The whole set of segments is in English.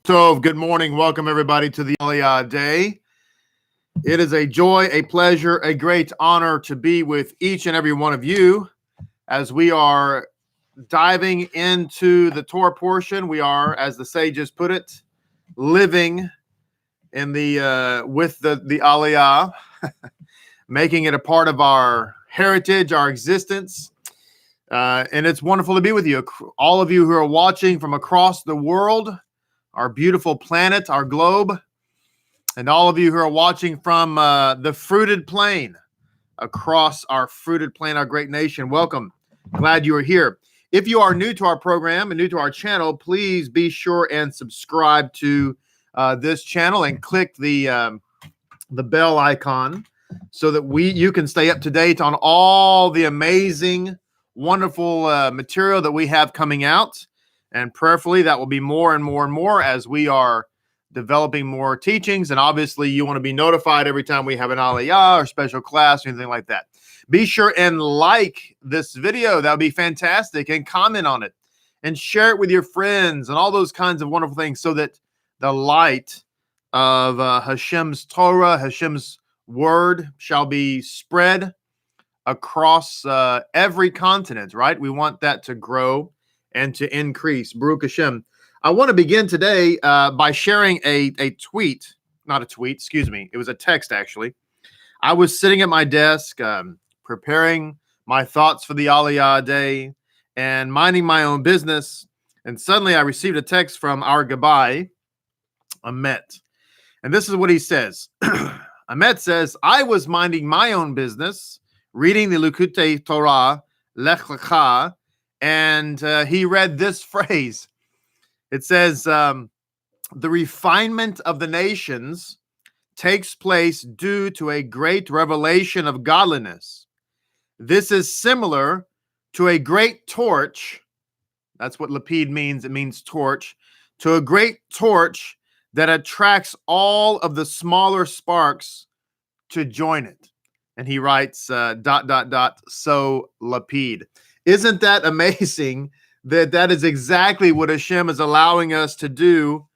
So, good morning. Welcome, everybody, to the Aliyah Day. It is a joy, a pleasure, a great honor to be with each and every one of you as we are diving into the Torah portion. We are, as the sages put it, living in with the Aliyah, making it a part of our heritage, our existence. And it's wonderful to be with you. All of you who are watching from across the world, our beautiful planet, our globe, and all of you who are watching from the fruited plain, across our fruited plain, our great nation. Welcome. Glad you are here. If you are new to our program and new to our channel, please be sure and subscribe to this channel and click the bell icon so that you can stay up to date on all the amazing, wonderful material that we have coming out. And prayerfully, that will be more and more and more as we are developing more teachings. And obviously, you want to be notified every time we have an Aliyah or special class or anything like that. Be sure and like this video. That would be fantastic. And comment on it. And share it with your friends and all those kinds of wonderful things so that the light of Hashem's Torah, Hashem's word shall be spread across every continent, right? We want that to grow and to increase. Baruch Hashem. I want to begin today by sharing a tweet, not a tweet, excuse me. It was a text, actually. I was sitting at my desk, preparing my thoughts for the Aliyah Day and minding my own business. And suddenly I received a text from our Gabbai, Amet. And this is what he says. Amet says, I was minding my own business, reading the Likutei Torah, Lech Lecha, and he read this phrase. It says, the refinement of the nations takes place due to a great revelation of godliness. This is similar to a great torch. That's what lapid means. It means torch. To a great torch that attracts all of the smaller sparks to join it. And he writes, so lapid. Isn't that amazing that is exactly what Hashem is allowing us to do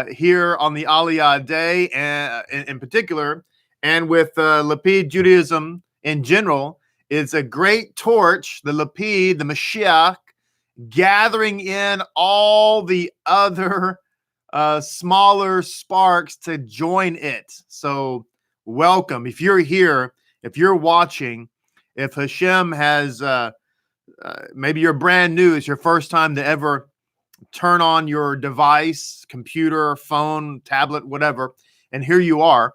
here on the Aliyah Day, and in particular, and with Lapid Judaism in general? It's a great torch, the Lapid, the Mashiach, gathering in all the other smaller sparks to join it. So welcome. If you're here, if you're watching, if Hashem has... maybe you're brand new. It's your first time to ever turn on your device, computer, phone, tablet, whatever, and here you are.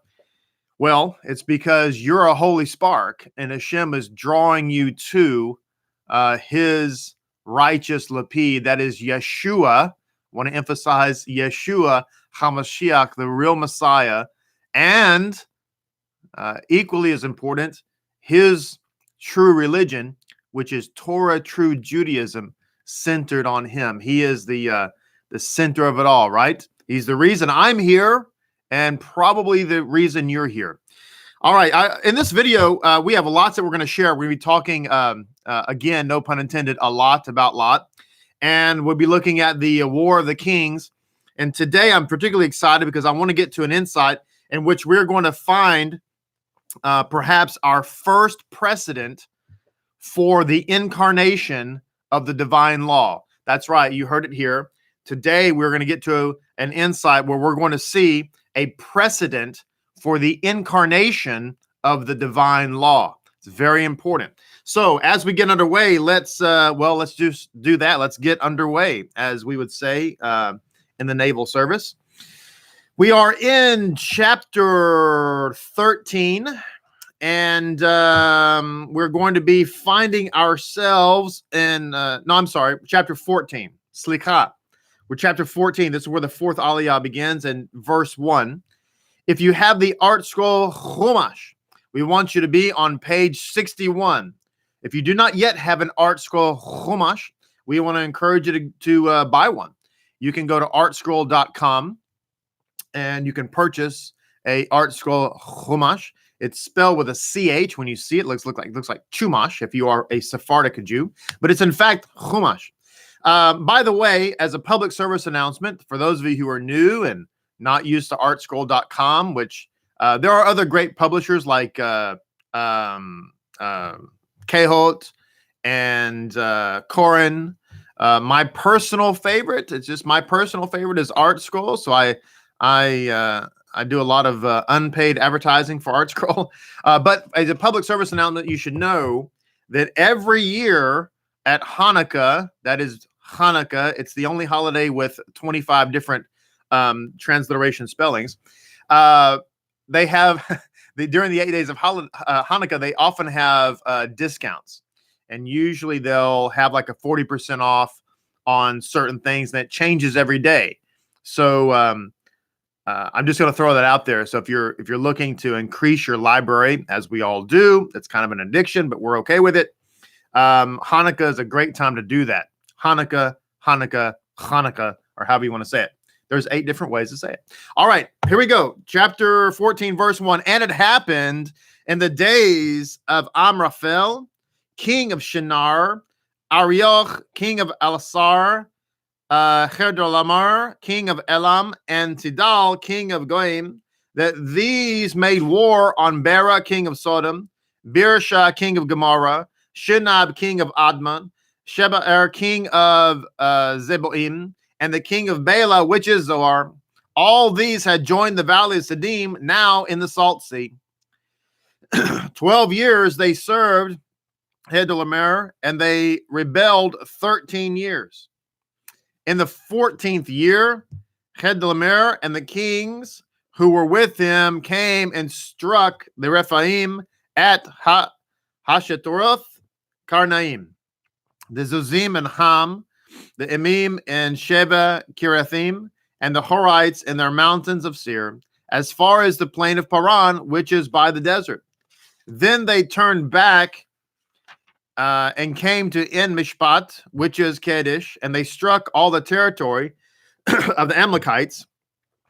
Well, it's because you're a holy spark, and Hashem is drawing you to his righteous lapid. That is Yeshua. I want to emphasize Yeshua HaMashiach, the real Messiah, and equally as important, his true religion, which is Torah, true Judaism, centered on him. He is the center of it all, right? He's the reason I'm here and probably the reason you're here. All right. In this video, we have lots that we're going to share. We're going to be talking, again, no pun intended, a lot about Lot. And we'll be looking at the War of the Kings. And today I'm particularly excited because I want to get to an insight in which we're going to find perhaps our first precedent for the incarnation of the divine law. That's right. You heard it here. Today, we're going to get to an insight where we're going to see a precedent for the incarnation of the divine law. It's very important. So as we get underway, let's just do that. Let's get underway, as we would say in the naval service. We are in chapter 13. And we're going to be finding ourselves in, chapter 14. Slicha. We're chapter 14. This is where the fourth Aliyah begins in verse 1. If you have the art scroll Chumash, we want you to be on page 61. If you do not yet have an art scroll Chumash, we want to encourage you to buy one. You can go to artscroll.com and you can purchase a art scroll Chumash. It's spelled with a CH. When you see it, looks like Chumash if you are a Sephardic Jew, but it's in fact Chumash. By the way, as a public service announcement, for those of you who are new and not used to artscroll.com, which there are other great publishers like Kehot and Corin. My personal favorite, it's just my personal favorite, is ArtScroll. So I do a lot of unpaid advertising for ArtScroll. But as a public service announcement, you should know that every year at Hanukkah, that is Hanukkah, it's the only holiday with 25 different transliteration spellings. They have, during the 8 days of Hanukkah, they often have discounts. And usually they'll have like a 40% off on certain things that changes every day. So I'm just going to throw that out there. So if you're looking to increase your library, as we all do, it's kind of an addiction, but we're okay with it. Hanukkah is a great time to do that. Hanukkah, Hanukkah, Hanukkah, or however you want to say it. There's 8 different ways to say it. All right, here we go. Chapter 14, verse 1. And it happened in the days of Amraphel, king of Shinar, Arioch, king of Elasar, Chedorlaomer, king of Elam, and Tidal, king of Goim, that these made war on Bera, king of Sodom, Birsha, king of Gomorrah, Shinab, king of Admah, Shebaer, king of Zeboim, and the king of Bela, which is Zoar. All these had joined the valley of Siddim, now in the Salt Sea. 12 years they served Chedorlaomer, and they rebelled 13 years. In the 14th year, Chedorlaomer and the kings who were with him came and struck the Rephaim at Hashtaroth Karnaim, the Zuzim and Ham, the Emim and Sheba Kirathim, and the Horites in their mountains of Seir, as far as the plain of Paran, which is by the desert. Then they turned back and came to En Mishpat, which is Kadesh, and they struck all the territory of the Amalekites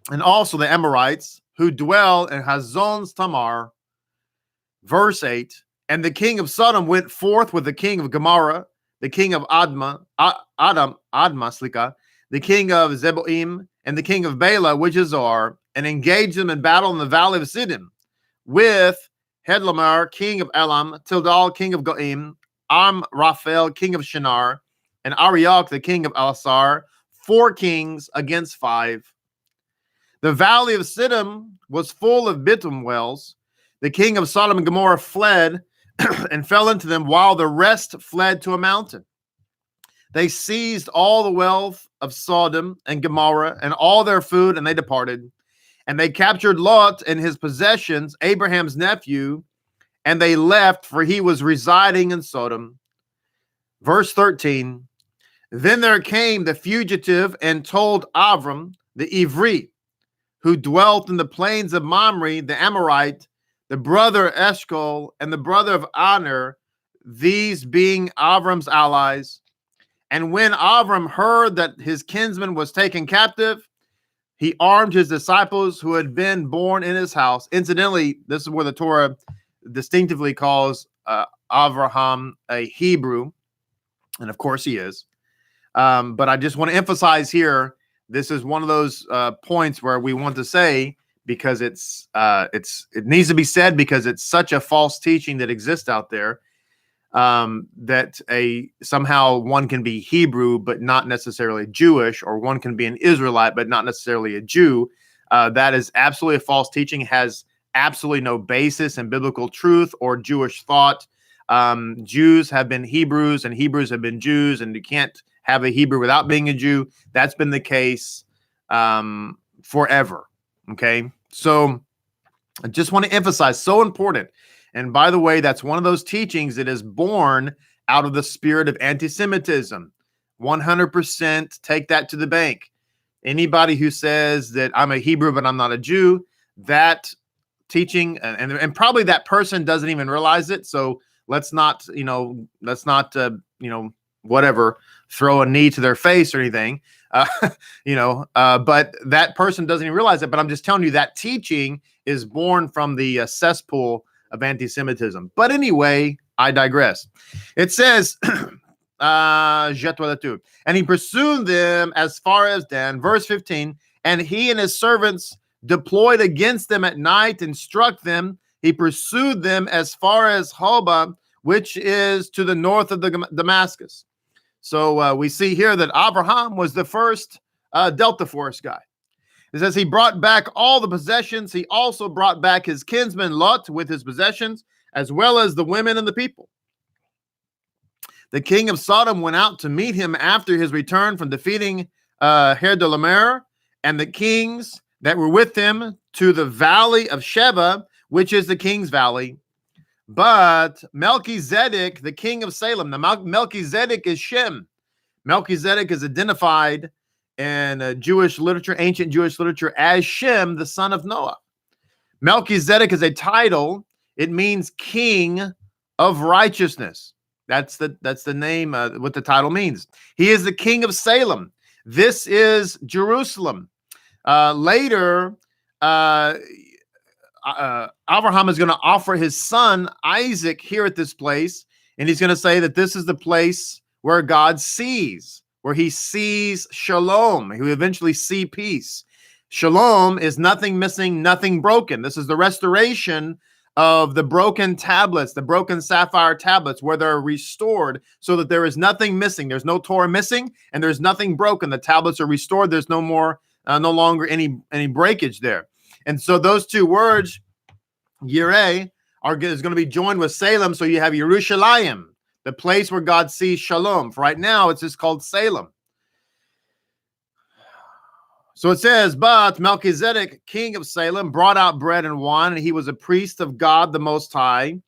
and also the Amorites who dwell in Hazon's Tamar. Verse 8, and the king of Sodom went forth with the king of Gomorrah, the king of Admah, the king of Zeboim, and the king of Bela, which is Zoar, and engaged them in battle in the valley of Siddim, with Chedorlaomer, king of Elam, Tidal, king of Goim, Amraphel, king of Shinar, and Arioch, the king of Elasar, 4 kings against 5. The valley of Siddim was full of bitum wells. The king of Sodom and Gomorrah fled and fell into them, while the rest fled to a mountain. They seized all the wealth of Sodom and Gomorrah and all their food, and they departed. And they captured Lot and his possessions, Abraham's nephew, and they left, for he was residing in Sodom. Verse 13, then there came the fugitive and told Avram, the Ivri, who dwelt in the plains of Mamre, the Amorite, the brother of Eshcol, and the brother of Aner, these being Avram's allies. And when Avram heard that his kinsman was taken captive, he armed his disciples who had been born in his house. Incidentally, this is where the Torah distinctively calls Avraham a Hebrew, and of course he is. But I just want to emphasize here, this is one of those points where we want to say, because it needs to be said, because it's such a false teaching that exists out there, that somehow one can be Hebrew but not necessarily Jewish, or one can be an Israelite but not necessarily a Jew. That is absolutely a false teaching. It has absolutely no basis in biblical truth or Jewish thought. Jews have been Hebrews and Hebrews have been Jews, and you can't have a Hebrew without being a Jew. That's been the case forever. Okay, so I just want to emphasize, so important. And by the way, that's one of those teachings that is born out of the spirit of anti-Semitism. 100% take that to the bank. Anybody who says that I'm a Hebrew but I'm not a Jew, that teaching, and probably that person doesn't even realize it. So let's not whatever, throw a knee to their face or anything, but that person doesn't even realize it. But I'm just telling you that teaching is born from the cesspool of anti-Semitism. But anyway, I digress. It says, And he pursued them as far as Dan. Verse 15, and he and his servants deployed against them at night and struck them. He pursued them as far as Hobah, which is to the north of the Damascus. So we see here that Abraham was the first Delta Force guy. It says he brought back all the possessions. He also brought back his kinsman Lot with his possessions, as well as the women and the people. The king of Sodom went out to meet him after his return from defeating Herdolamer, and the kings that were with him to the valley of Sheba, which is the king's valley. But Melchizedek, the king of Salem, Melchizedek is Shem. Melchizedek is identified in Jewish literature, ancient Jewish literature, as Shem, the son of Noah. Melchizedek is a title. It means king of righteousness. That's the name, what the title means. He is the king of Salem. This is Jerusalem. Later, Abraham is going to offer his son Isaac here at this place, and he's going to say that this is the place where God sees, where he sees shalom. He will eventually see peace. Shalom is nothing missing, nothing broken. This is the restoration of the broken tablets, the broken sapphire tablets, where they're restored so that there is nothing missing. There's no Torah missing, and there's nothing broken. The tablets are restored. There's no longer any breakage there. And so those two words, Yireh, is going to be joined with Salem. So you have Yerushalayim, the place where God sees shalom. For right now, it's just called Salem. So it says, but Melchizedek, king of Salem, brought out bread and wine, and he was a priest of God the Most High.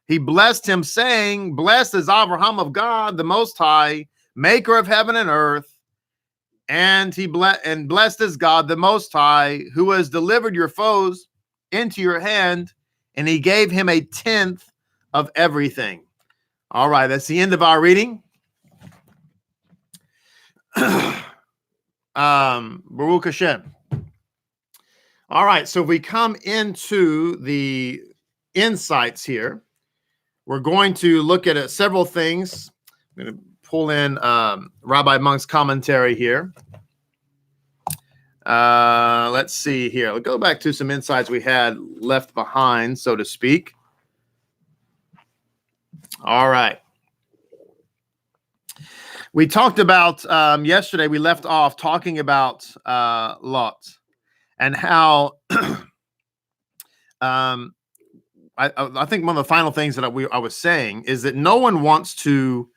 He blessed him, saying, blessed is Abraham of God the Most High, maker of heaven and earth. And blessed is God the Most High, who has delivered your foes into your hand, and he gave him a tenth of everything. All right, that's the end of our reading. Baruch Hashem. All right, so if we come into the insights here, we're going to look at several things. I'm going to pull in Rabbi Monk's commentary here. Let's see here. We'll go back to some insights we had left behind, so to speak. All right. We talked about yesterday, we left off talking about Lot and how I think one of the final things that I was saying is that no one wants to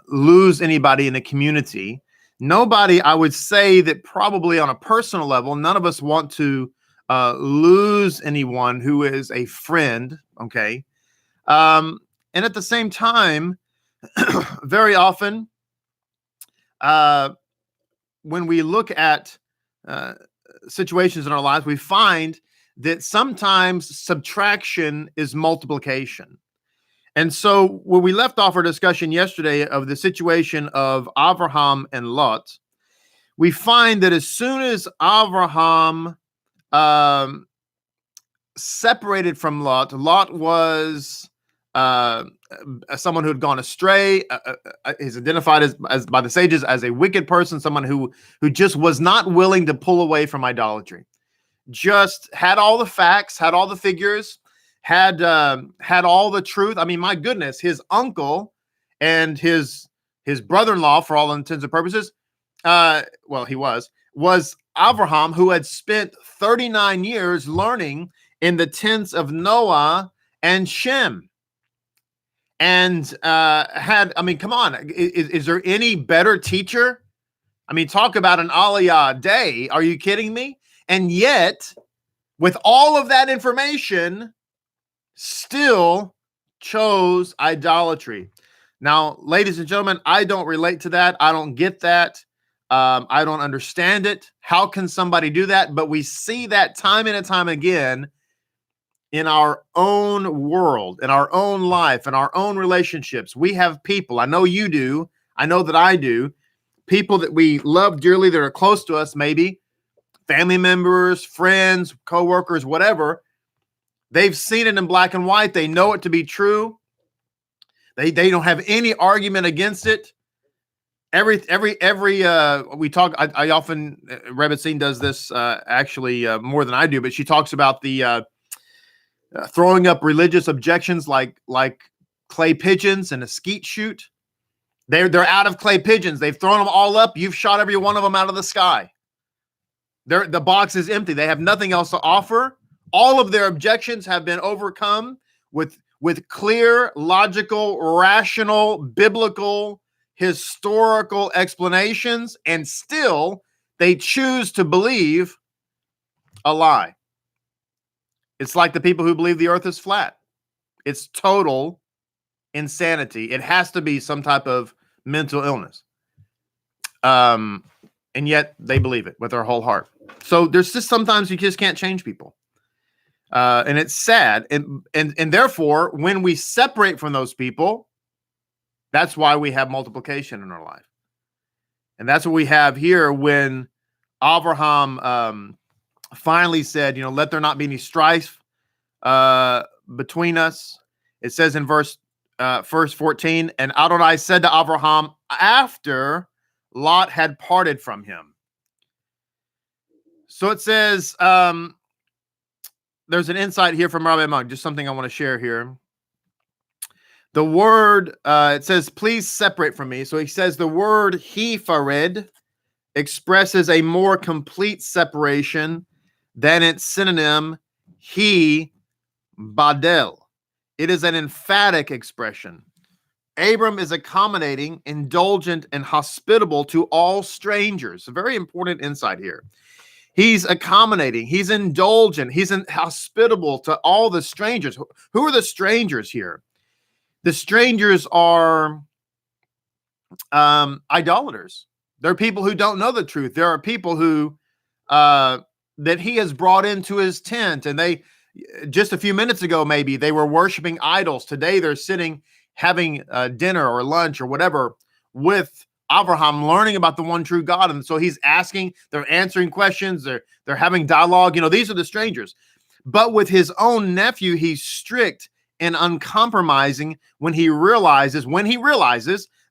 lose anybody in the community. Nobody, I would say that probably on a personal level, none of us want to lose anyone who is a friend, okay? And at the same time, very often, when we look at situations in our lives, we find that sometimes subtraction is multiplication. And so when we left off our discussion yesterday of the situation of Abraham and Lot, we find that as soon as Abraham separated from Lot, Lot was someone who had gone astray. Is identified as by the sages as a wicked person, someone who just was not willing to pull away from idolatry. Just had all the facts, had all the figures, had all the truth. I mean, my goodness, his uncle and his brother-in-law, for all intents and purposes, he was Abraham, who had spent 39 years learning in the tents of Noah and Shem. And come on, is there any better teacher? I mean, talk about an Aliyah day. Are you kidding me? And yet, with all of that information, still chose idolatry. Now, ladies and gentlemen, I don't relate to that. I don't get that. I don't understand it. How can somebody do that? But we see that time and time again in our own world, in our own life, in our own relationships. We have people, I know you do, I know that I do, people that we love dearly that are close to us, maybe family members, friends, coworkers, whatever. They've seen it in black and white. They know it to be true. They don't have any argument against it. We talk. I often Rebbetzin does this actually more than I do, but she talks about the throwing up religious objections like clay pigeons and a skeet shoot. They're out of clay pigeons. They've thrown them all up. You've shot every one of them out of the sky. The box is empty. They have nothing else to offer. All of their objections have been overcome with clear, logical, rational, biblical, historical explanations, and still they choose to believe a lie. It's like the people who believe the earth is flat. It's total insanity. It has to be some type of mental illness. And yet they believe it with their whole heart. So there's just sometimes you just can't change people. And it's sad. And therefore, when we separate from those people, that's why we have multiplication in our life. And that's what we have here when Abraham finally said, let there not be any strife between us. It says in verse 14, and Adonai said to Abraham after Lot had parted from him. So it says, there's an insight here from Rabbi Mordecai, just something I want to share here. The word, it says, please separate from me. So he says the word he-fared expresses a more complete separation than its synonym he-badel. It is an emphatic expression. Abram is accommodating, indulgent, and hospitable to all strangers. A very important insight here. He's accommodating, he's indulgent, he's hospitable to all the strangers. Who are the strangers here? The strangers are idolaters. There are people who don't know the truth. There are people who that he has brought into his tent, and they just a few minutes ago maybe they were worshiping idols. Today they're sitting having dinner or lunch or whatever with Abraham, learning about the one true God. And so he's asking, they're answering questions, they're having dialogue. These are the strangers. But with his own nephew, he's strict and uncompromising when he realizes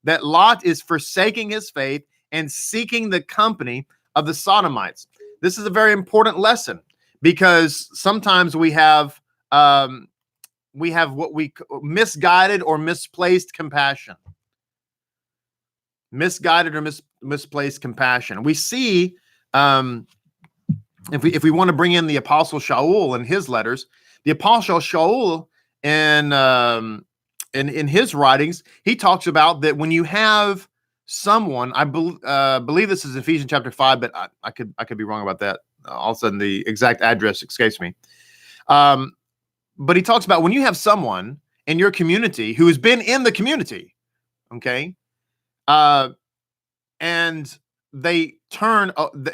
that Lot is forsaking his faith and seeking the company of the Sodomites. This is a very important lesson, because sometimes we have what we misguided or misplaced compassion. Misguided or misplaced compassion. We see, if we want to bring in the Apostle Shaul and his letters, the Apostle Shaul in his writings, he talks about that when you have someone, I believe this is Ephesians chapter 5, but I could be wrong about that. All of a sudden, the exact address escapes me. But he talks about when you have someone in your community who has been in the community, okay, and they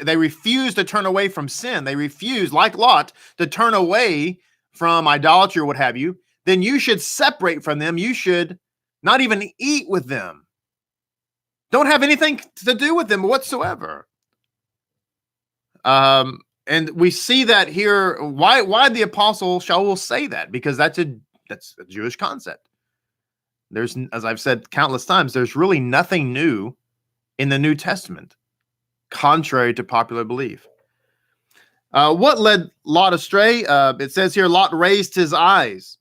refuse to turn away from sin. They refuse, like Lot, to turn away from idolatry or what have you. Then you should separate from them. You should not even eat with them. Don't have anything to do with them whatsoever. And we see that here. Why the Apostle Shaul say that? Because that's a Jewish concept. There's, as I've said countless times, there's really nothing new in the New Testament, contrary to popular belief. What led Lot astray? It says here, Lot raised his eyes.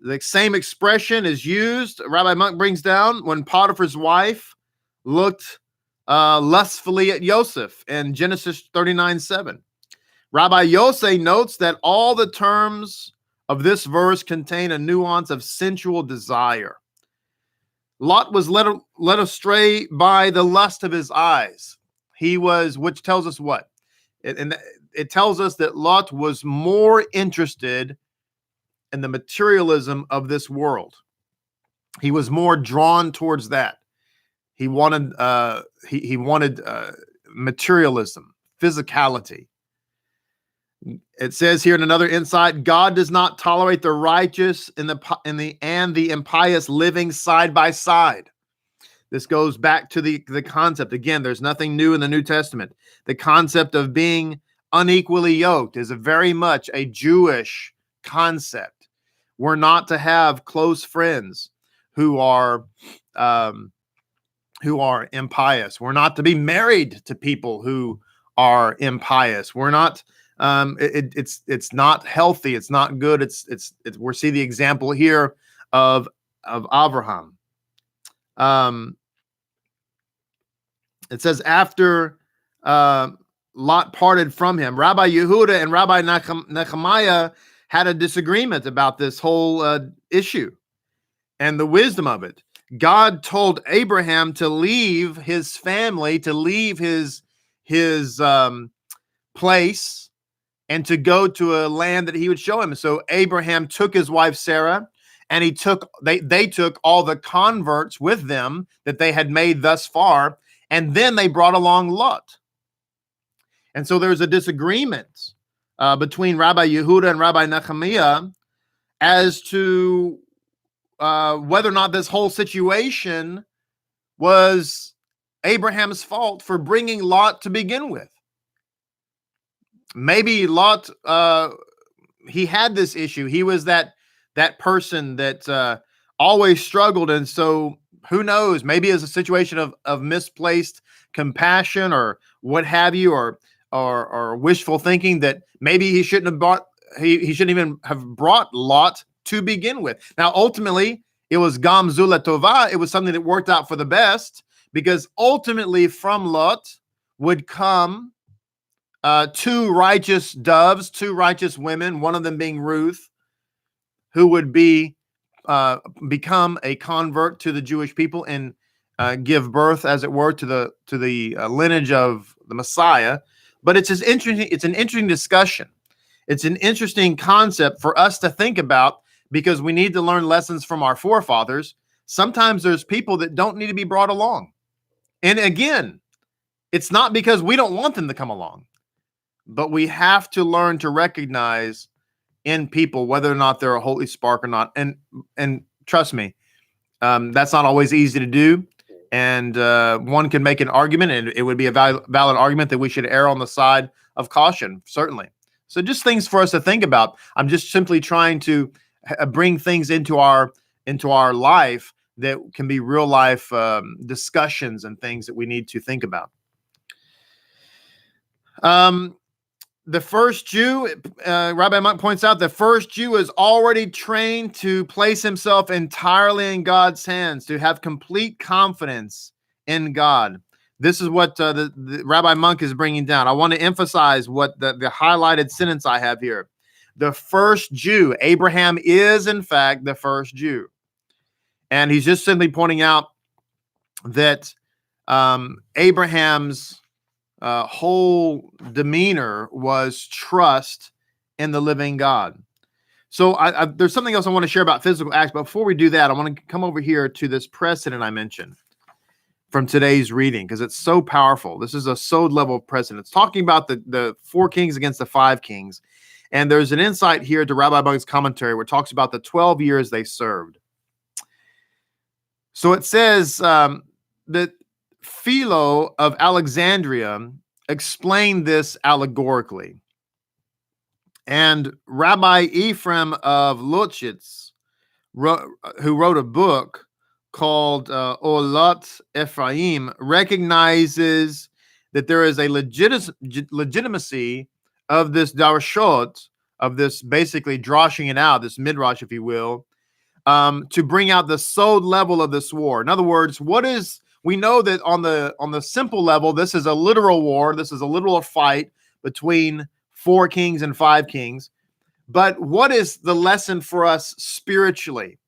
The same expression is used, Rabbi Monk brings down, when Potiphar's wife looked lustfully at Joseph in Genesis 39:7. Rabbi Yosef notes that all the terms of this verse contain a nuance of sensual desire. Lot was led astray by the lust of his eyes. Which tells us what? It tells us that Lot was more interested in the materialism of this world. He was more drawn towards that. He wanted materialism, physicality. It says here in another insight, God does not tolerate the righteous and the impious living side by side. This goes back to the concept. Again, there's nothing new in the New Testament. The concept of being unequally yoked is very much a Jewish concept. We're not to have close friends who are impious. We're not to be married to people who are impious. We're not. It's not healthy. It's not good. It's we see the example here of Abraham. It says after Lot parted from him, Rabbi Yehuda and Rabbi Nehemiah had a disagreement about this whole issue and the wisdom of it. God told Abraham to leave his family, to leave his place, and to go to a land that he would show him. So Abraham took his wife Sarah, and they took all the converts with them that they had made thus far, and then they brought along Lot. And so there's a disagreement between Rabbi Yehuda and Rabbi Nehemiah as to whether or not this whole situation was Abraham's fault for bringing Lot to begin with. Maybe Lot, he had this issue. He was that person that always struggled. And so who knows, maybe it's a situation of misplaced compassion or what have you, or wishful thinking that maybe he shouldn't even have brought Lot to begin with. Now, ultimately, it was Gamzu Latova. It was something that worked out for the best, because ultimately from Lot would come two righteous doves, two righteous women, one of them being Ruth, who would become a convert to the Jewish people and give birth, as it were, to the lineage of the Messiah. But it's interesting. It's an interesting discussion. It's an interesting concept for us to think about, because we need to learn lessons from our forefathers. Sometimes there's people that don't need to be brought along. And again, it's not because we don't want them to come along, but we have to learn to recognize in people whether or not they're a holy spark or not. And trust me, that's not always easy to do. And one can make an argument, and it would be a valid argument that we should err on the side of caution, certainly. So just things for us to think about. I'm just simply trying to bring things into our life that can be real life discussions and things that we need to think about. The first Jew, Rabbi Monk points out, the first Jew is already trained to place himself entirely in God's hands, to have complete confidence in God. This is what the Rabbi Monk is bringing down. I want to emphasize what the highlighted sentence I have here. The first Jew, Abraham is in fact the first Jew. And he's just simply pointing out that Abraham's whole demeanor was trust in the living God. So there's something else I want to share about physical acts, but before we do that, I want to come over here to this precedent I mentioned from today's reading, because it's so powerful. This is a sod level of precedent. It's talking about the 4 kings against the 5 kings. And there's an insight here to Rabbi Monk's commentary where it talks about the 12 years they served. So it says that Philo of Alexandria explained this allegorically. And Rabbi Ephraim of Lutschitz, who wrote a book called Olat Ephraim, recognizes that there is a legitimacy of this darashot, of this basically droshing it out, this midrash, if you will, to bring out the sod level of this war. In other words, we know that on the simple level, this is a literal war. This is a literal fight between 4 kings and 5 kings. But what is the lesson for us spiritually?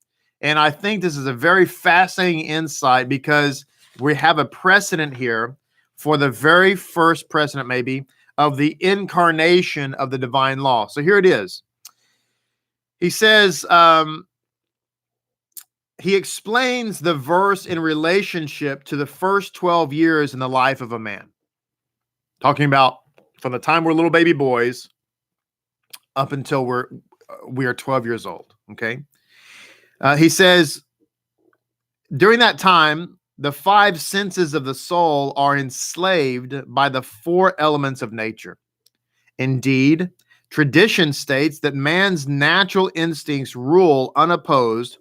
And I think this is a very fascinating insight, because we have a precedent here for the very first precedent, maybe, of the incarnation of the divine law. So here it is. He says, he explains the verse in relationship to the first 12 years in the life of a man. Talking about from the time we're little baby boys up until we are 12 years old. Okay. He says, during that time, the 5 senses of the soul are enslaved by the 4 elements of nature. Indeed, tradition states that man's natural instincts rule unopposed,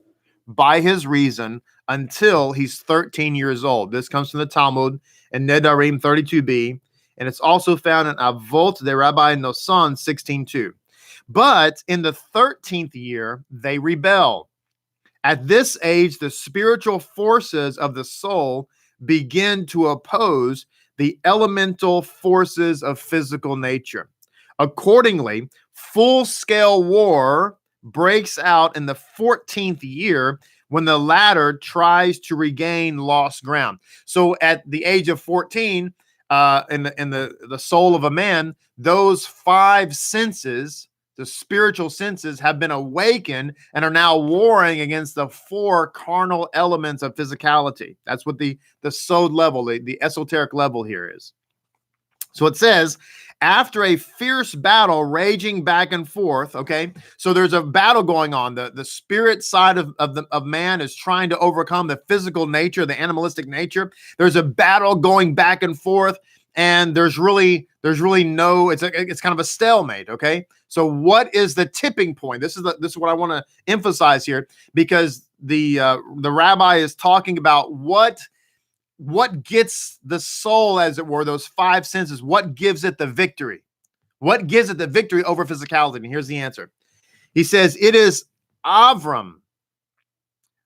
by his reason until he's 13 years old. This comes from the Talmud in Nedarim 32b, and it's also found in Avot de Rabbi Noson 16.2. But in the 13th year, they rebel. At this age, the spiritual forces of the soul begin to oppose the elemental forces of physical nature. Accordingly, full-scale war breaks out in the 14th year when the latter tries to regain lost ground. So at the age of 14, in the soul of a man, those five senses, the spiritual senses, have been awakened and are now warring against the four carnal elements of physicality. That's what the sod level, the esoteric level here is. So it says, after a fierce battle raging back and forth, okay, so there's a battle going on. The spirit side of man is trying to overcome the physical nature, the animalistic nature. There's a battle going back and forth, and there's really no, it's kind of a stalemate, okay? So what is the tipping point? This is what I want to emphasize here, because the rabbi is talking about what gets the soul, as it were, those five senses, what gives it the victory? What gives it the victory over physicality? And here's the answer. He says, it is Avram,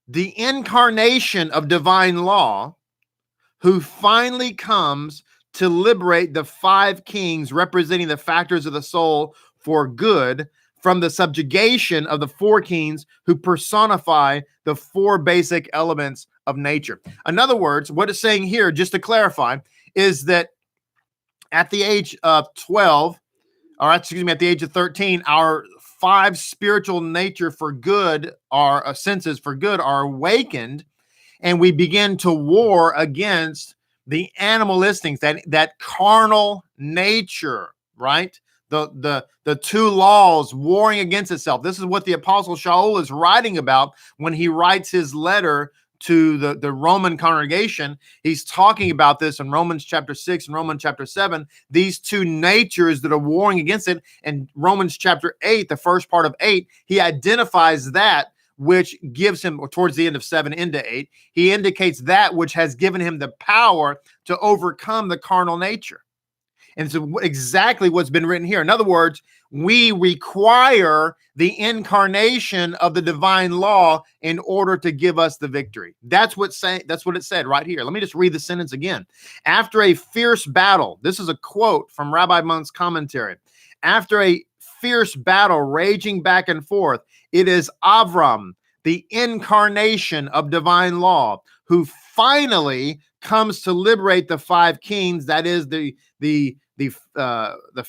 the incarnation of divine law, who finally comes to liberate the five kings representing the factors of the soul for good from the subjugation of the four kings who personify the four basic elements of nature. In other words, what it's saying here, just to clarify, is that at the age of 12, or excuse me, at the age of 13, our five spiritual nature for good, our senses for good, are awakened, and we begin to war against the animal instincts, that carnal nature, right? The two laws warring against itself. This is what the Apostle Shaul is writing about when he writes his letter to the Roman congregation. He's talking about this in Romans chapter 6 and Romans chapter 7, these two natures that are warring against it. And Romans chapter 8, the first part of 8, he identifies that which gives him, or towards the end of 7 into 8, he indicates that which has given him the power to overcome the carnal nature. And so exactly what's been written here. In other words, we require the incarnation of the divine law in order to give us the victory. That's what it said right here. Let me just read the sentence again. After a fierce battle, this is a quote from Rabbi Monk's commentary. After a fierce battle raging back and forth, it is Avram, the incarnation of divine law, who finally comes to liberate the five kings, that is the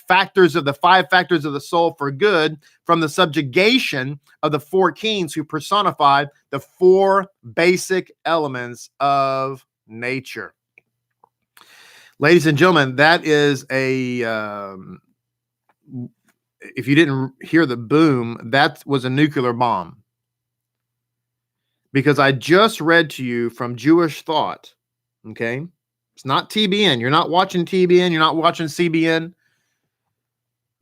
factors of the five factors of the soul for good, from the subjugation of the four kings who personify the four basic elements of nature. Ladies and gentlemen, that is if you didn't hear the boom, that was a nuclear bomb. Because I just read to you from Jewish Thought, okay? It's not TBN. You're not watching TBN. You're not watching CBN.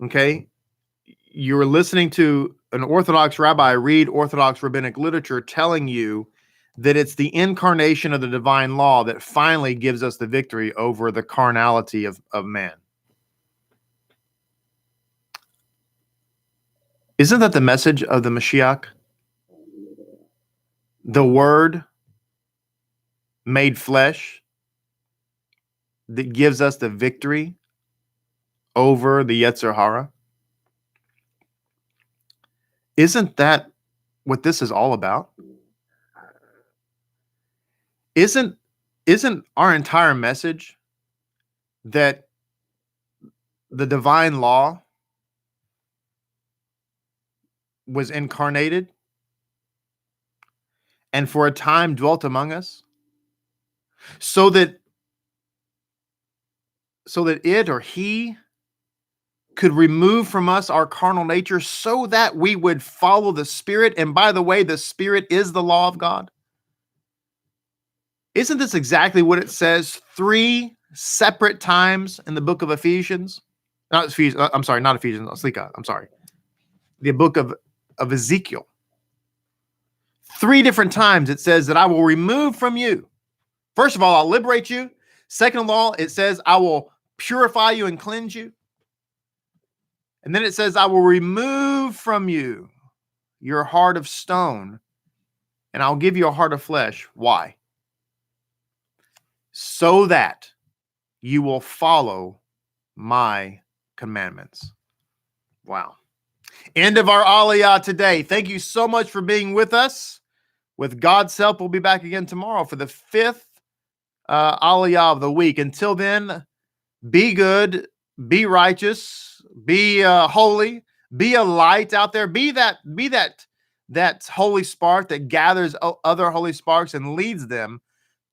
Okay? You're listening to an Orthodox rabbi read Orthodox rabbinic literature telling you that it's the incarnation of the divine law that finally gives us the victory over the carnality of man. Isn't that the message of the Mashiach? The Word made flesh that gives us the victory over the Yetzer Hara? Isn't that what this is all about? Isn't our entire message that the divine law was incarnated and for a time dwelt among us, so that it or he could remove from us our carnal nature so that we would follow the Spirit? And by the way, the Spirit is the law of God. Isn't this exactly what it says 3 separate times in the book of Ephesians? Not Ephesians. I'm sorry, not Ephesians. I'm sorry. The book of Ezekiel. 3 different times it says that I will remove from you. First of all, I'll liberate you. Second of all, it says I will purify you and cleanse you. And then it says I will remove from you your heart of stone, and I'll give you a heart of flesh. Why? So that you will follow my commandments. Wow. End of our Aliyah today. Thank you so much for being with us. With God's help, we'll be back again tomorrow for the 5th Aliyah of the week. Until then, be good, be righteous, be holy, be a light out there. Be that holy spark that gathers other holy sparks and leads them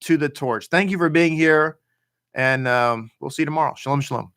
to the torch. Thank you for being here, and we'll see you tomorrow. Shalom, shalom.